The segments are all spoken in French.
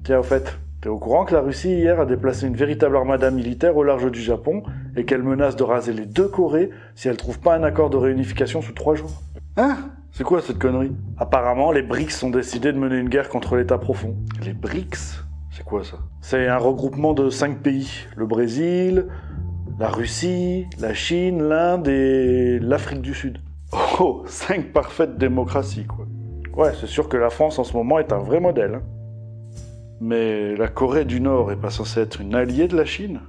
Tiens, au fait, t'es au courant que la Russie hier a déplacé une véritable armada militaire au large du Japon et qu'elle menace de raser les deux Corées si elle trouve pas un accord de réunification sous 3 jours? Hein? C'est quoi cette connerie? Apparemment, les BRICS ont décidé de mener une guerre contre l'État profond. Les BRICS? C'est quoi ça? C'est un regroupement de 5 pays. Le Brésil, la Russie, la Chine, l'Inde et l'Afrique du Sud. Oh, 5 parfaites démocraties, quoi. Ouais, c'est sûr que la France en ce moment est un vrai modèle. Hein. Mais la Corée du Nord est pas censée être une alliée de la Chine?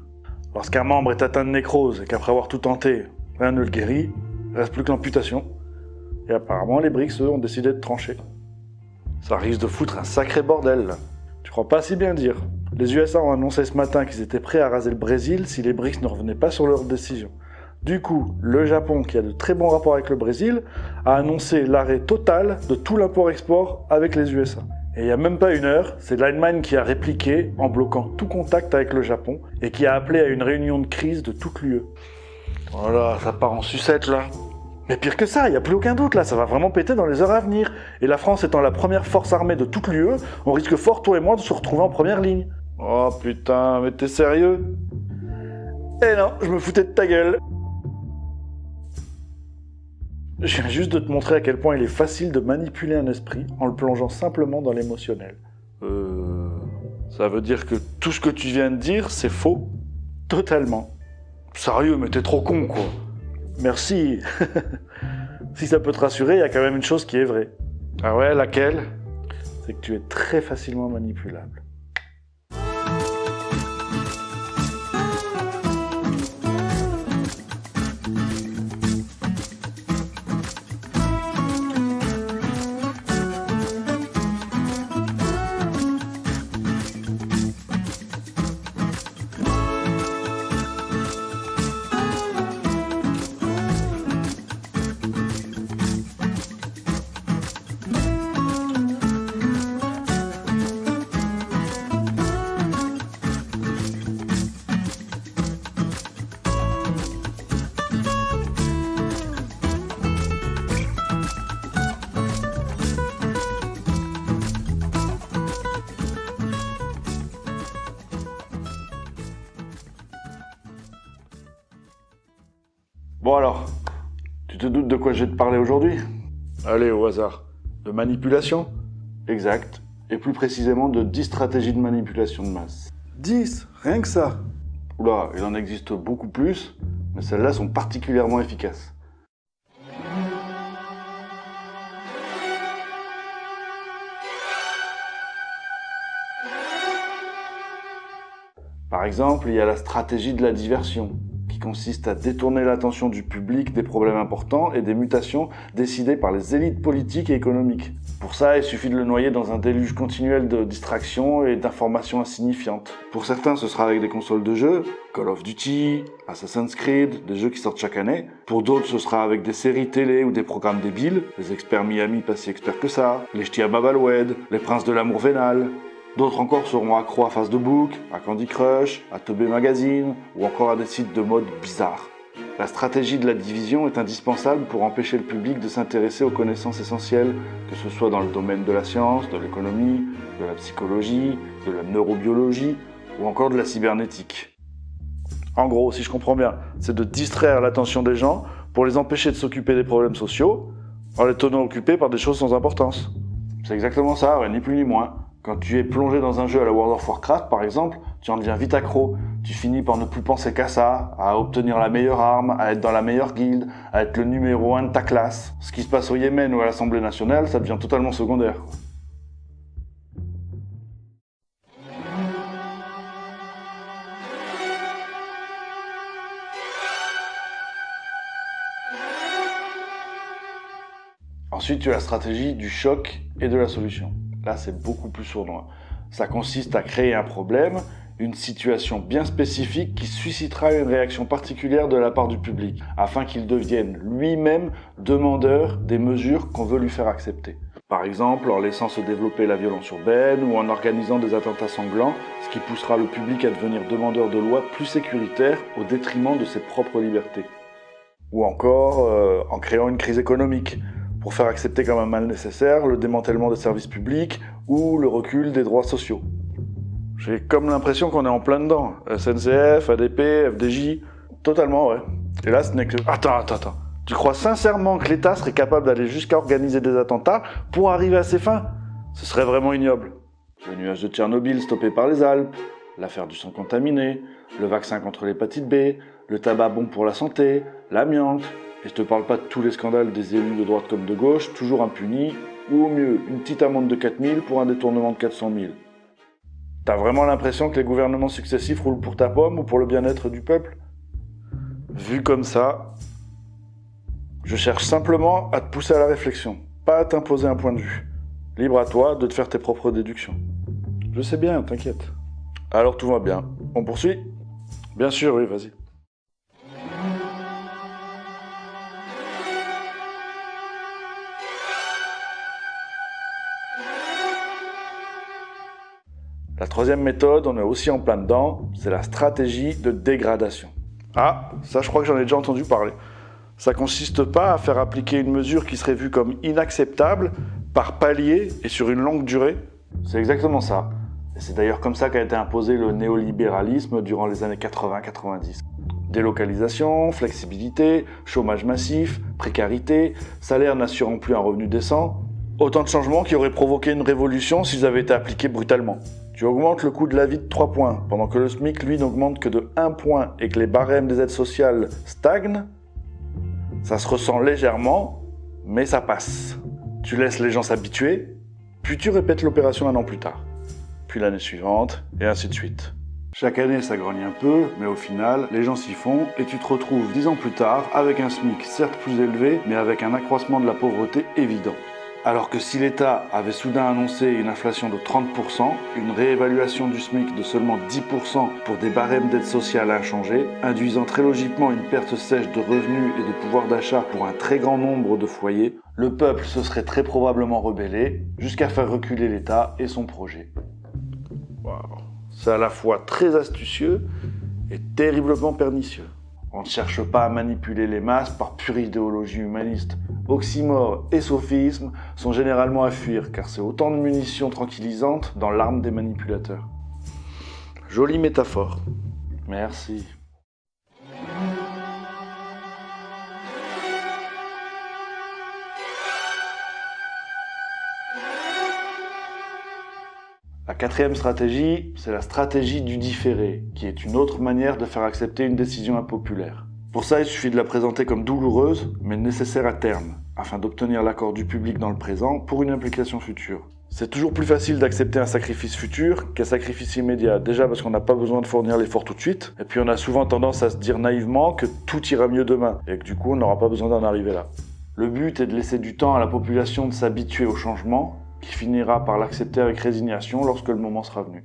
Lorsqu'un membre est atteint de nécrose et qu'après avoir tout tenté, rien ne le guérit, il reste plus que l'amputation. Et apparemment, les BRICS, eux, ont décidé de trancher. Ça risque de foutre un sacré bordel, là. Tu crois pas si bien dire. Les USA ont annoncé ce matin qu'ils étaient prêts à raser le Brésil si les BRICS ne revenaient pas sur leur décision. Du coup, le Japon, qui a de très bons rapports avec le Brésil, a annoncé l'arrêt total de tout l'import-export avec les USA. Et il n'y a même pas une heure, c'est l'Allemagne qui a répliqué en bloquant tout contact avec le Japon et qui a appelé à une réunion de crise de toute l'UE. Voilà, ça part en sucette là. Mais pire que ça, il n'y a plus aucun doute là, ça va vraiment péter dans les heures à venir. Et la France étant la première force armée de toute l'UE, on risque fort, toi et moi, de se retrouver en première ligne. Oh putain, mais t'es sérieux? Eh non, je me foutais de ta gueule. Je viens juste de te montrer à quel point il est facile de manipuler un esprit en le plongeant simplement dans l'émotionnel. Ça veut dire que tout ce que tu viens de dire, c'est faux? Totalement. Sérieux, mais t'es trop con, quoi. Merci. Si ça peut te rassurer, il y a quand même une chose qui est vraie. Ah ouais, laquelle? C'est que tu es très facilement manipulable. Bon alors, tu te doutes de quoi je vais te parler aujourd'hui? Allez, au hasard. De manipulation? Exact. Et plus précisément de 10 stratégies de manipulation de masse. 10? Rien que ça? Oula, il en existe beaucoup plus, mais celles-là sont particulièrement efficaces. Par exemple, il y a la stratégie de la diversion, qui consiste à détourner l'attention du public des problèmes importants et des mutations décidées par les élites politiques et économiques. Pour ça, il suffit de le noyer dans un déluge continuel de distractions et d'informations insignifiantes. Pour certains, ce sera avec des consoles de jeux, Call of Duty, Assassin's Creed, des jeux qui sortent chaque année. Pour d'autres, ce sera avec des séries télé ou des programmes débiles, les experts Miami pas si experts que ça, les ch'tis à Babaloued, les princes de l'amour vénal. D'autres encore seront accros à Facebook, à Candy Crush, à Teubé Magazine ou encore à des sites de mode bizarres. La stratégie de la division est indispensable pour empêcher le public de s'intéresser aux connaissances essentielles, que ce soit dans le domaine de la science, de l'économie, de la psychologie, de la neurobiologie ou encore de la cybernétique. En gros, si je comprends bien, c'est de distraire l'attention des gens pour les empêcher de s'occuper des problèmes sociaux en les tenant occupés par des choses sans importance. C'est exactement ça, ouais, ni plus ni moins. Quand tu es plongé dans un jeu à la World of Warcraft, par exemple, tu en deviens vite accro. Tu finis par ne plus penser qu'à ça, à obtenir la meilleure arme, à être dans la meilleure guilde, à être le numéro 1 de ta classe. Ce qui se passe au Yémen ou à l'Assemblée nationale, ça devient totalement secondaire. Ensuite, tu as la stratégie du choc et de la solution. Là, c'est beaucoup plus sournois. Ça consiste à créer un problème, une situation bien spécifique qui suscitera une réaction particulière de la part du public, afin qu'il devienne lui-même demandeur des mesures qu'on veut lui faire accepter. Par exemple, en laissant se développer la violence urbaine ou en organisant des attentats sanglants, ce qui poussera le public à devenir demandeur de lois plus sécuritaires au détriment de ses propres libertés. Ou encore en créant une crise économique, pour faire accepter comme un mal nécessaire le démantèlement des services publics ou le recul des droits sociaux. J'ai comme l'impression qu'on est en plein dedans. SNCF, ADP, FDJ, totalement, ouais. Et là, ce n'est que... Attends. Tu crois sincèrement que l'État serait capable d'aller jusqu'à organiser des attentats pour arriver à ses fins? Ce serait vraiment ignoble. Le nuage de Tchernobyl stoppé par les Alpes, l'affaire du sang contaminé, le vaccin contre l'hépatite B, le tabac bon pour la santé, l'amiante, et je te parle pas de tous les scandales des élus de droite comme de gauche, toujours impunis, ou au mieux, une petite amende de 4 000 pour un détournement de 400 000. T'as vraiment l'impression que les gouvernements successifs roulent pour ta pomme ou pour le bien-être du peuple? Vu comme ça, je cherche simplement à te pousser à la réflexion, pas à t'imposer un point de vue. Libre à toi de te faire tes propres déductions. Je sais bien, t'inquiète. Alors tout va bien. On poursuit? Bien sûr, oui, vas-y. La troisième méthode, on est aussi en plein dedans, c'est la stratégie de dégradation. Ah, ça je crois que j'en ai déjà entendu parler. Ça consiste pas à faire appliquer une mesure qui serait vue comme inacceptable par palier et sur une longue durée. C'est exactement ça. Et c'est d'ailleurs comme ça qu'a été imposé le néolibéralisme durant les années 80-90. Délocalisation, flexibilité, chômage massif, précarité, salaire n'assurant plus un revenu décent. Autant de changements qui auraient provoqué une révolution s'ils avaient été appliqués brutalement. Tu augmentes le coût de la vie de 3 points, pendant que le SMIC, lui, n'augmente que de 1 point et que les barèmes des aides sociales stagnent. Ça se ressent légèrement, mais ça passe. Tu laisses les gens s'habituer, puis tu répètes l'opération 1 an plus tard. Puis l'année suivante, et ainsi de suite. Chaque année, ça grogne un peu, mais au final, les gens s'y font, et tu te retrouves 10 ans plus tard, avec un SMIC certes plus élevé, mais avec un accroissement de la pauvreté évident. Alors que si l'État avait soudain annoncé une inflation de 30%, une réévaluation du SMIC de seulement 10% pour des barèmes d'aide sociale inchangés, induisant très logiquement une perte sèche de revenus et de pouvoir d'achat pour un très grand nombre de foyers, le peuple se serait très probablement rebellé, jusqu'à faire reculer l'État et son projet. Wow. C'est à la fois très astucieux et terriblement pernicieux. On ne cherche pas à manipuler les masses par pure idéologie humaniste. Oxymore et sophisme sont généralement à fuir, car c'est autant de munitions tranquillisantes dans l'arme des manipulateurs. Jolie métaphore. Merci. La quatrième stratégie, c'est la stratégie du différé, qui est une autre manière de faire accepter une décision impopulaire. Pour ça, il suffit de la présenter comme douloureuse, mais nécessaire à terme, afin d'obtenir l'accord du public dans le présent pour une implication future. C'est toujours plus facile d'accepter un sacrifice futur qu'un sacrifice immédiat, déjà parce qu'on n'a pas besoin de fournir l'effort tout de suite, et puis on a souvent tendance à se dire naïvement que tout ira mieux demain, et que du coup on n'aura pas besoin d'en arriver là. Le but est de laisser du temps à la population de s'habituer au changement, qui finira par l'accepter avec résignation lorsque le moment sera venu.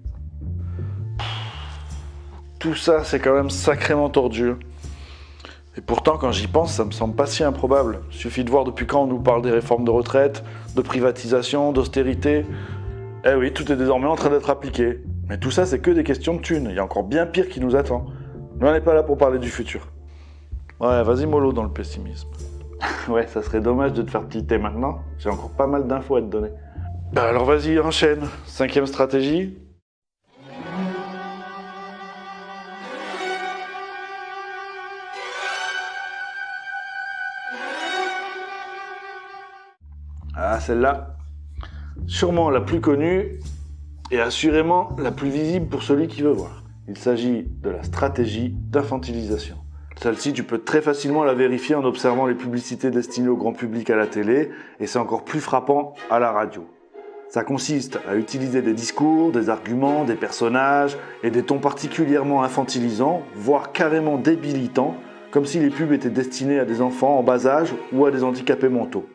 Tout ça, c'est quand même sacrément tordu. Et pourtant, quand j'y pense, ça me semble pas si improbable. Il suffit de voir depuis quand on nous parle des réformes de retraite, de privatisation, d'austérité. Eh oui, tout est désormais en train d'être appliqué. Mais tout ça, c'est que des questions de thunes. Il y a encore bien pire qui nous attend. Mais on n'est pas là pour parler du futur. Ouais, vas-y mollo dans le pessimisme. Ouais, ça serait dommage de te faire tilter maintenant. J'ai encore pas mal d'infos à te donner. Bah alors vas-y, enchaîne. 5e stratégie. Ah, celle-là, sûrement la plus connue et assurément la plus visible pour celui qui veut voir. Il s'agit de la stratégie d'infantilisation. Celle-ci, tu peux très facilement la vérifier en observant les publicités destinées au grand public à la télé, et c'est encore plus frappant à la radio. Ça consiste à utiliser des discours, des arguments, des personnages et des tons particulièrement infantilisants, voire carrément débilitants, comme si les pubs étaient destinées à des enfants en bas âge ou à des handicapés mentaux.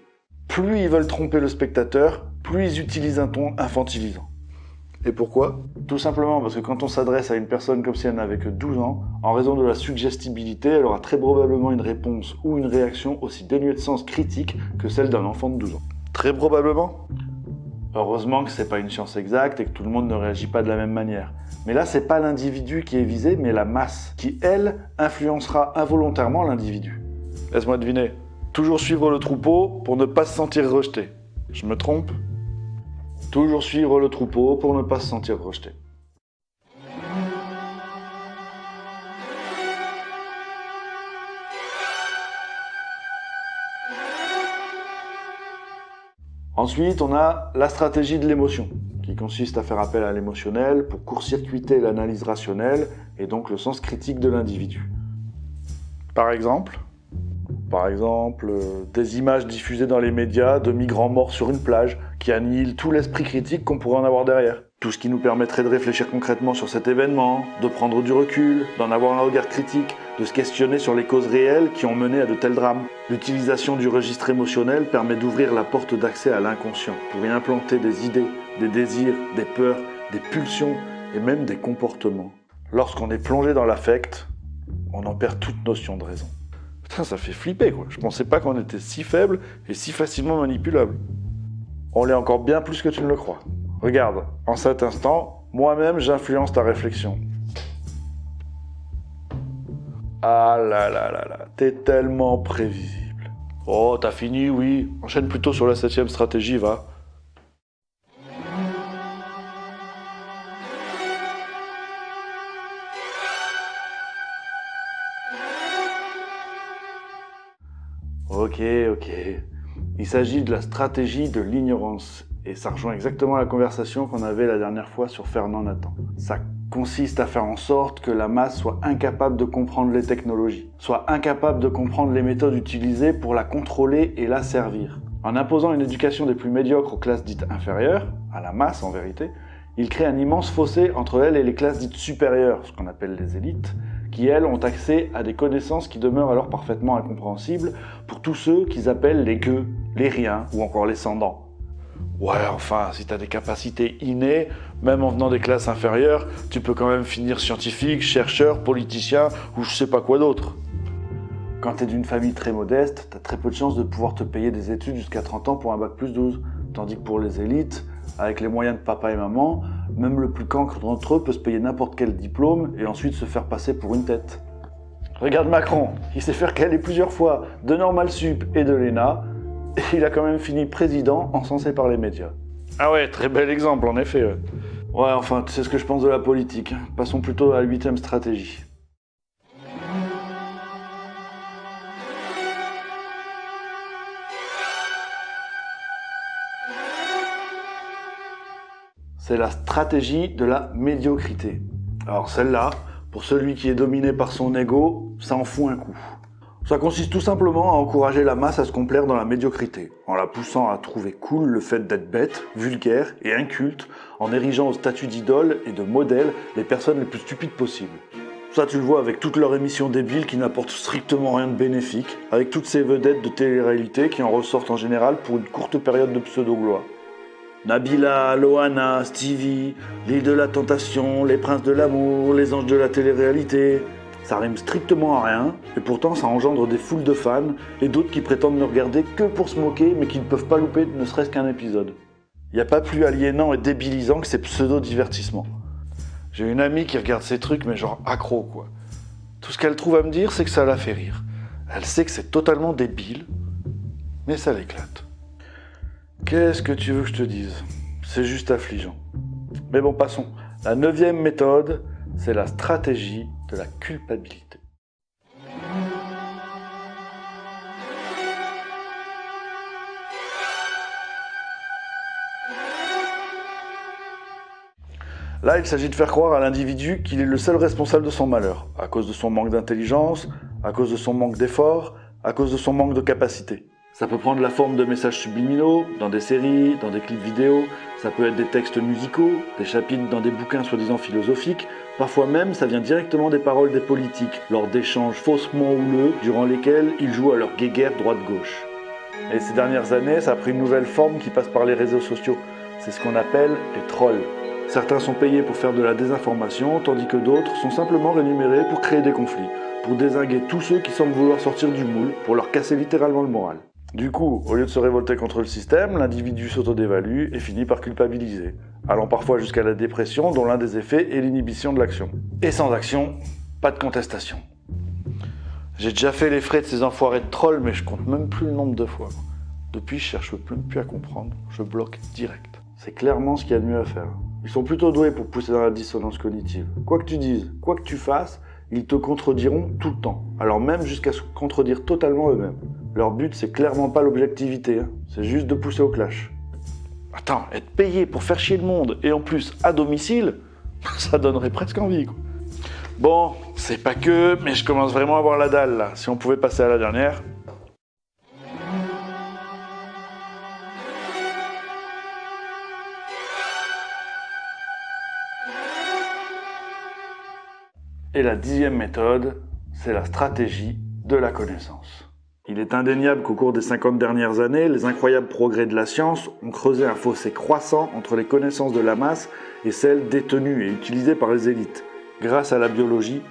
Plus ils veulent tromper le spectateur, plus ils utilisent un ton infantilisant. Et pourquoi? Tout simplement parce que quand on s'adresse à une personne comme si elle n'avait que 12 ans, en raison de la suggestibilité, elle aura très probablement une réponse ou une réaction aussi dénuée de sens critique que celle d'un enfant de 12 ans. Très probablement? Heureusement que c'est pas une science exacte et que tout le monde ne réagit pas de la même manière. Mais là, c'est pas l'individu qui est visé, mais la masse, qui, elle, influencera involontairement l'individu. Laisse-moi deviner. Toujours suivre le troupeau pour ne pas se sentir rejeté. Je me trompe? Toujours suivre le troupeau pour ne pas se sentir rejeté. Ensuite, on a la stratégie de l'émotion, qui consiste à faire appel à l'émotionnel pour court-circuiter l'analyse rationnelle et donc le sens critique de l'individu. Par exemple, des images diffusées dans les médias de migrants morts sur une plage qui annihilent tout l'esprit critique qu'on pourrait en avoir derrière. Tout ce qui nous permettrait de réfléchir concrètement sur cet événement, de prendre du recul, d'en avoir un regard critique, de se questionner sur les causes réelles qui ont mené à de tels drames. L'utilisation du registre émotionnel permet d'ouvrir la porte d'accès à l'inconscient pour y implanter des idées, des désirs, des peurs, des pulsions et même des comportements. Lorsqu'on est plongé dans l'affect, on en perd toute notion de raison. Putain, ça fait flipper quoi. Je pensais pas qu'on était si faible et si facilement manipulable. On l'est encore bien plus que tu ne le crois. Regarde, en cet instant, moi-même j'influence ta réflexion. Ah là là là là, t'es tellement prévisible. Oh, t'as fini, oui. Enchaîne plutôt sur la 7e stratégie, va. Ok. Il s'agit de la stratégie de l'ignorance. Et ça rejoint exactement la conversation qu'on avait la dernière fois sur Fernand Nathan. Ça consiste à faire en sorte que la masse soit incapable de comprendre les technologies, soit incapable de comprendre les méthodes utilisées pour la contrôler et la servir. En imposant une éducation des plus médiocres aux classes dites inférieures, à la masse en vérité, il crée un immense fossé entre elles et les classes dites supérieures, ce qu'on appelle les élites, qui elles ont accès à des connaissances qui demeurent alors parfaitement incompréhensibles pour tous ceux qu'ils appellent les gueux, les riens ou encore les sans-dents. Ouais, enfin, si t'as des capacités innées, même en venant des classes inférieures, tu peux quand même finir scientifique, chercheur, politicien ou je sais pas quoi d'autre. Quand t'es d'une famille très modeste, t'as très peu de chances de pouvoir te payer des études jusqu'à 30 ans pour un bac plus 12. Tandis que pour les élites, avec les moyens de papa et maman, même le plus cancre d'entre eux peut se payer n'importe quel diplôme et ensuite se faire passer pour une tête. Regarde Macron, il s'est fait caler plusieurs fois de Normal Sup et de l'ENA, et il a quand même fini président encensé par les médias. Ah ouais, très bel exemple en effet. Ouais, enfin, tu sais ce que je pense de la politique. Passons plutôt à la 8e stratégie. C'est la stratégie de la médiocrité. Alors celle-là, pour celui qui est dominé par son ego, ça en fout un coup. Ça consiste tout simplement à encourager la masse à se complaire dans la médiocrité, en la poussant à trouver cool le fait d'être bête, vulgaire et inculte, en érigeant au statut d'idole et de modèle les personnes les plus stupides possibles. Ça tu le vois avec toutes leurs émissions débiles qui n'apportent strictement rien de bénéfique, avec toutes ces vedettes de télé-réalité qui en ressortent en général pour une courte période de pseudo-gloire. Nabila, Loana, Stevie, l'île de la tentation, les princes de l'amour, les anges de la télé-réalité... Ça rime strictement à rien, et pourtant ça engendre des foules de fans, et d'autres qui prétendent ne regarder que pour se moquer, mais qui ne peuvent pas louper ne serait-ce qu'un épisode. Y a pas plus aliénant et débilisant que ces pseudo-divertissements. J'ai une amie qui regarde ces trucs, mais genre accro quoi. Tout ce qu'elle trouve à me dire, c'est que ça la fait rire. Elle sait que c'est totalement débile, mais ça l'éclate. Qu'est-ce que tu veux que je te dise ? C'est juste affligeant. Mais bon, passons. La 9e méthode, c'est la stratégie de la culpabilité. Là, il s'agit de faire croire à l'individu qu'il est le seul responsable de son malheur, à cause de son manque d'intelligence, à cause de son manque d'effort, à cause de son manque de capacité. Ça peut prendre la forme de messages subliminaux, dans des séries, dans des clips vidéo, ça peut être des textes musicaux, des chapitres dans des bouquins soi-disant philosophiques, parfois même ça vient directement des paroles des politiques, lors d'échanges faussement houleux, durant lesquels ils jouent à leur guéguerre droite-gauche. Et ces dernières années, ça a pris une nouvelle forme qui passe par les réseaux sociaux. C'est ce qu'on appelle les trolls. Certains sont payés pour faire de la désinformation, tandis que d'autres sont simplement rémunérés pour créer des conflits, pour dézinguer tous ceux qui semblent vouloir sortir du moule, pour leur casser littéralement le moral. Du coup, au lieu de se révolter contre le système, l'individu s'autodévalue et finit par culpabiliser, allant parfois jusqu'à la dépression dont l'un des effets est l'inhibition de l'action. Et sans action, pas de contestation. J'ai déjà fait les frais de ces enfoirés de trolls, mais je compte même plus le nombre de fois. Depuis, je cherche même plus à comprendre, je bloque direct. C'est clairement ce qu'il y a de mieux à faire. Ils sont plutôt doués pour pousser dans la dissonance cognitive. Quoi que tu dises, quoi que tu fasses, ils te contrediront tout le temps, alors même jusqu'à se contredire totalement eux-mêmes. Leur but, c'est clairement pas l'objectivité, c'est juste de pousser au clash. Attends, être payé pour faire chier le monde, et en plus à domicile, ça donnerait presque envie, quoi. Bon, c'est pas que, mais je commence vraiment à avoir la dalle, là. Si on pouvait passer à la dernière. Et la 10e méthode, c'est la stratégie de la connaissance. Il est indéniable qu'au cours des 50 dernières années, les incroyables progrès de la science ont creusé un fossé croissant entre les connaissances de la masse et celles détenues et utilisées par les élites. Grâce à la biologie,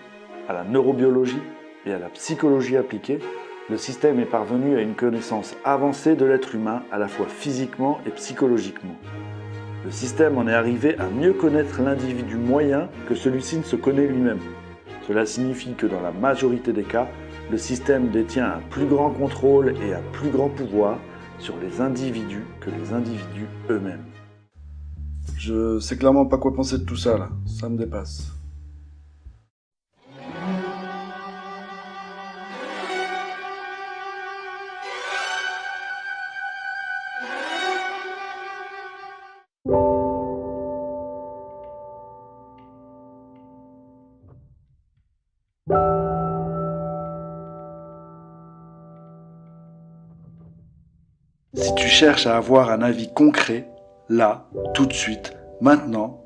à la neurobiologie et à la psychologie appliquée, le système est parvenu à une connaissance avancée de l'être humain, à la fois physiquement et psychologiquement. Le système en est arrivé à mieux connaître l'individu moyen que celui-ci ne se connaît lui-même. Cela signifie que dans la majorité des cas, le système détient un plus grand contrôle et un plus grand pouvoir sur les individus que les individus eux-mêmes. Je sais clairement pas quoi penser de tout ça, là. Ça me dépasse. Si tu cherches à avoir un avis concret, là, tout de suite, maintenant,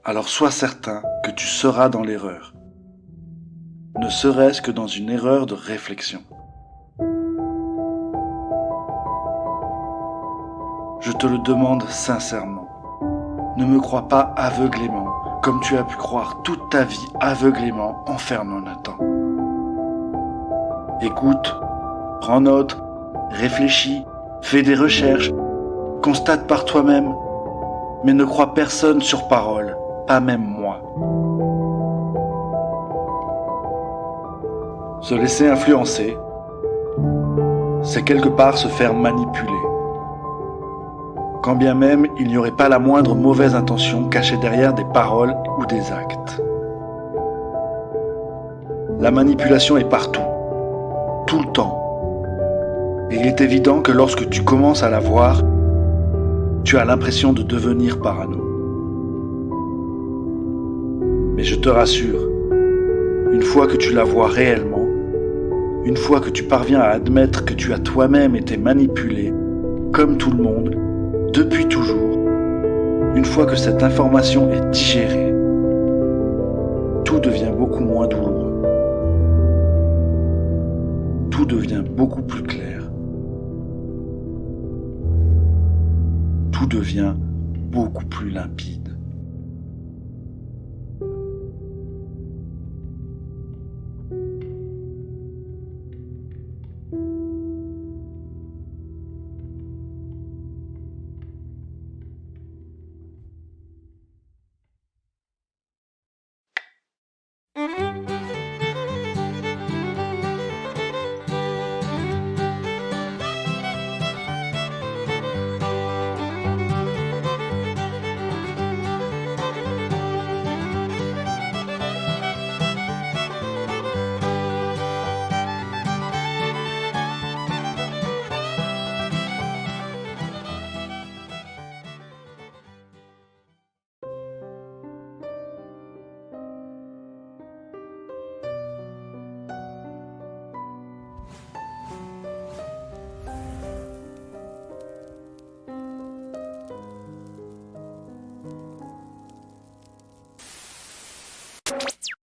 alors sois certain que tu seras dans l'erreur. Ne serait-ce que dans une erreur de réflexion. Je te le demande sincèrement. Ne me crois pas aveuglément, comme tu as pu croire toute ta vie aveuglément enfermé Nathan. Écoute, prends note, réfléchis, fais des recherches, constate par toi-même, mais ne crois personne sur parole, pas même moi. Se laisser influencer, c'est quelque part se faire manipuler. Quand bien même il n'y aurait pas la moindre mauvaise intention cachée derrière des paroles ou des actes. La manipulation est partout, tout le temps. Et il est évident que lorsque tu commences à la voir, tu as l'impression de devenir parano. Mais je te rassure, une fois que tu la vois réellement, une fois que tu parviens à admettre que tu as toi-même été manipulé, comme tout le monde, depuis toujours, une fois que cette information est digérée, tout devient beaucoup moins douloureux. Tout devient beaucoup plus clair. Tout devient beaucoup plus limpide.